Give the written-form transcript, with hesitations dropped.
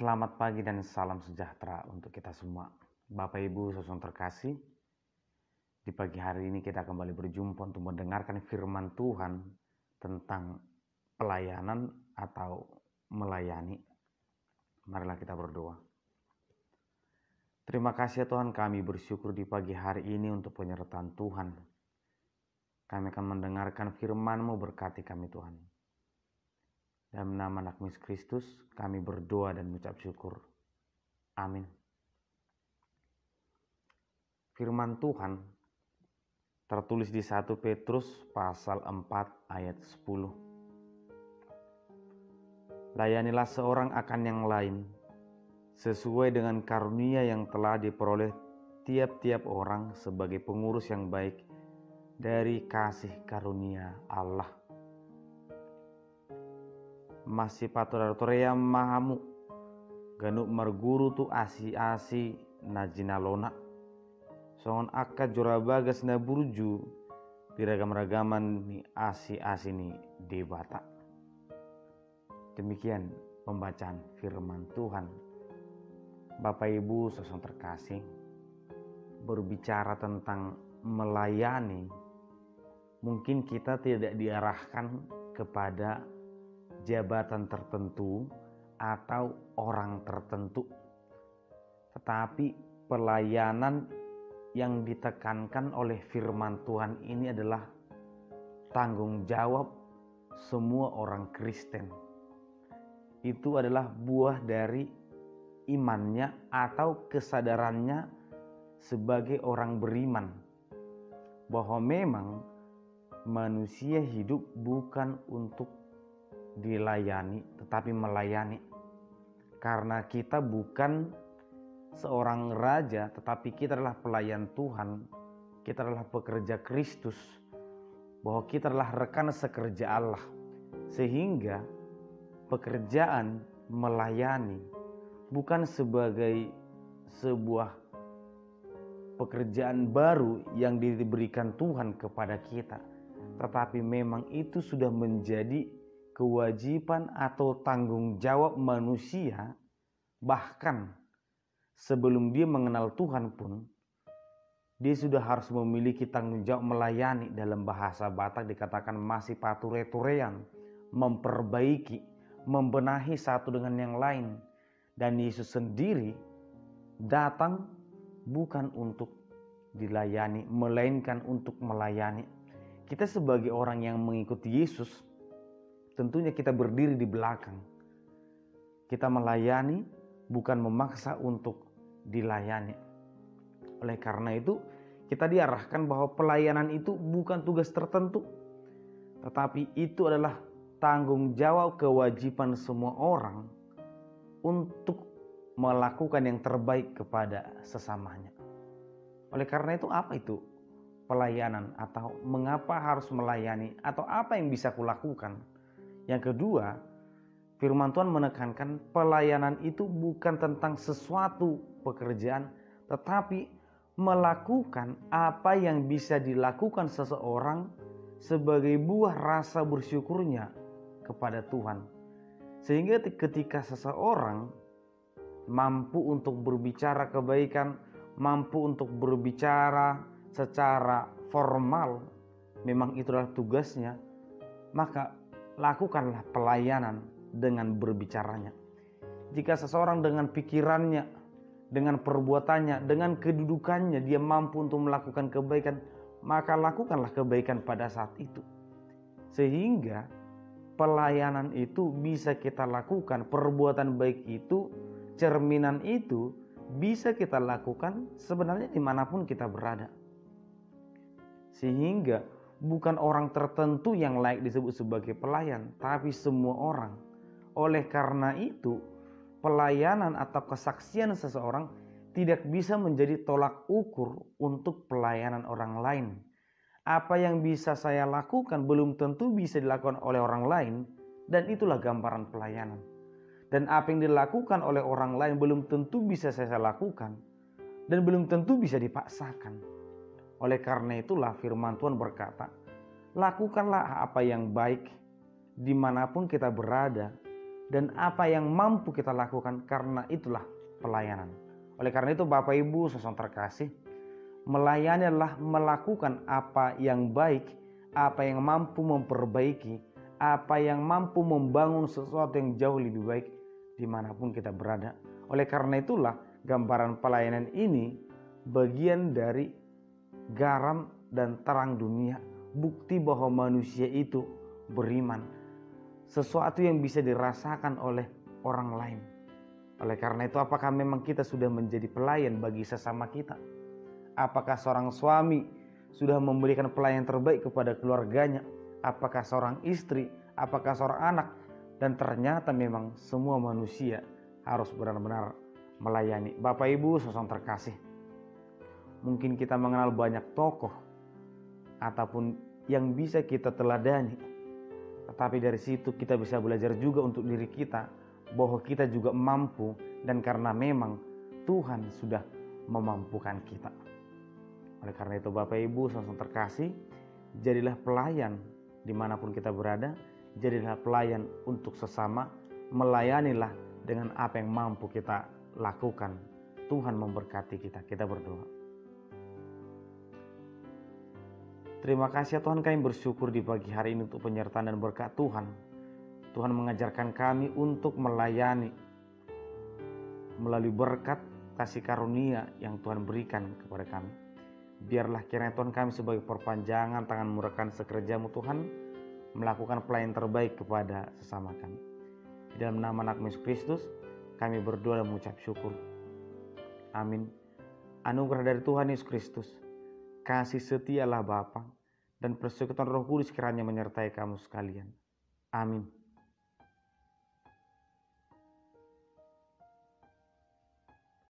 Selamat pagi dan salam sejahtera untuk kita semua. Bapak Ibu saudara terkasih, di pagi hari ini kita kembali berjumpa untuk mendengarkan firman Tuhan tentang pelayanan atau melayani. Marilah kita berdoa. Terima kasih ya Tuhan, kami bersyukur di pagi hari ini untuk penyertaan Tuhan. Kami akan mendengarkan firman-Mu, berkati kami Tuhan. Dalam nama anak Yesus Kristus, kami berdoa dan mengucap syukur. Amin. Firman Tuhan tertulis di 1 Petrus pasal 4 ayat 10. Layanilah seorang akan yang lain, sesuai dengan karunia yang telah diperoleh tiap-tiap orang sebagai pengurus yang baik dari kasih karunia Allah. Masih paturatoriam mahamu ganuk marguru tu asi-asi najinalona songon akka jorabagas na burju piragam-ragaman ni asi-asi ni debata. Demikian pembacaan firman Tuhan. Bapak Ibu saudara terkasih, berbicara tentang melayani, mungkin kita tidak diarahkan kepada jabatan tertentu atau orang tertentu, tetapi pelayanan yang ditekankan oleh firman Tuhan ini adalah tanggung jawab semua orang Kristen. Itu adalah buah dari imannya atau kesadarannya sebagai orang beriman, bahwa memang manusia hidup bukan untuk dilayani tetapi melayani, karena kita bukan seorang raja tetapi kita adalah pelayan Tuhan, kita adalah pekerja Kristus, bahwa kita adalah rekan sekerja Allah, sehingga pekerjaan melayani bukan sebagai sebuah pekerjaan baru yang diberikan Tuhan kepada kita, tetapi memang itu sudah menjadi kewajiban atau tanggung jawab manusia. Bahkan sebelum dia mengenal Tuhan pun, dia sudah harus memiliki tanggung jawab melayani. Dalam bahasa Batak dikatakan masih pature-turean, memperbaiki, membenahi satu dengan yang lain. Dan Yesus sendiri datang bukan untuk dilayani, melainkan untuk melayani. Kita sebagai orang yang mengikuti Yesus, tentunya kita berdiri di belakang. Kita melayani, bukan memaksa untuk dilayani. Oleh karena itu, kita diarahkan bahwa pelayanan itu bukan tugas tertentu, tetapi itu adalah tanggung jawab kewajiban semua orang untuk melakukan yang terbaik kepada sesamanya. Oleh karena itu, apa itu pelayanan atau mengapa harus melayani atau apa yang bisa kulakukan. Yang kedua, firman Tuhan menekankan pelayanan itu bukan tentang sesuatu pekerjaan, tetapi melakukan apa yang bisa dilakukan seseorang sebagai buah rasa bersyukurnya kepada Tuhan. Sehingga ketika seseorang mampu untuk berbicara kebaikan, mampu untuk berbicara secara formal, memang itulah tugasnya, maka lakukanlah pelayanan dengan berbicaranya. Jika seseorang dengan pikirannya, dengan perbuatannya, dengan kedudukannya dia mampu untuk melakukan kebaikan, maka lakukanlah kebaikan pada saat itu. Sehingga pelayanan itu bisa kita lakukan, perbuatan baik itu, cerminan itu bisa kita lakukan sebenarnya dimanapun kita berada. Sehingga bukan orang tertentu yang layak disebut sebagai pelayan, tapi semua orang. Oleh karena itu, pelayanan atau kesaksian seseorang tidak bisa menjadi tolak ukur untuk pelayanan orang lain. Apa yang bisa saya lakukan belum tentu bisa dilakukan oleh orang lain, dan itulah gambaran pelayanan. Dan apa yang dilakukan oleh orang lain belum tentu bisa saya lakukan, dan belum tentu bisa dipaksakan. Oleh karena itulah firman Tuhan berkata, lakukanlah apa yang baik dimanapun kita berada, dan apa yang mampu kita lakukan, karena itulah pelayanan. Oleh karena itu Bapak Ibu saudara terkasih, melayani adalah melakukan apa yang baik, apa yang mampu memperbaiki, apa yang mampu membangun sesuatu yang jauh lebih baik dimanapun kita berada. Oleh karena itulah gambaran pelayanan ini bagian dari garam dan terang dunia, bukti bahwa manusia itu beriman, sesuatu yang bisa dirasakan oleh orang lain. Oleh karena itu, apakah memang kita sudah menjadi pelayan bagi sesama kita? Apakah seorang suami sudah memberikan pelayan terbaik kepada keluarganya? Apakah seorang istri? Apakah seorang anak? Dan ternyata memang semua manusia harus benar-benar melayani. Bapak Ibu saudara terkasih, mungkin kita mengenal banyak tokoh ataupun yang bisa kita teladani, tetapi dari situ kita bisa belajar juga untuk diri kita bahwa kita juga mampu, dan karena memang Tuhan sudah memampukan kita. Oleh karena itu Bapak Ibu saudara terkasih, jadilah pelayan dimanapun kita berada, jadilah pelayan untuk sesama, melayanilah dengan apa yang mampu kita lakukan. Tuhan memberkati kita. Kita berdoa. Terima kasih ya Tuhan, kami bersyukur di pagi hari ini untuk penyertaan dan berkat Tuhan. Tuhan mengajarkan kami untuk melayani melalui berkat kasih karunia yang Tuhan berikan kepada kami. Biarlah kiranya Tuhan kami sebagai perpanjangan tangan rekan sekerjamu Tuhan, melakukan pelayanan terbaik kepada sesama kami. Di dalam nama anak Yesus Kristus kami berdoa dan mengucap syukur. Amin. Anugerah dari Tuhan Yesus Kristus, kasih setia Allah Bapa, dan persekutuan Roh Kudus kiranya menyertai kamu sekalian. Amin.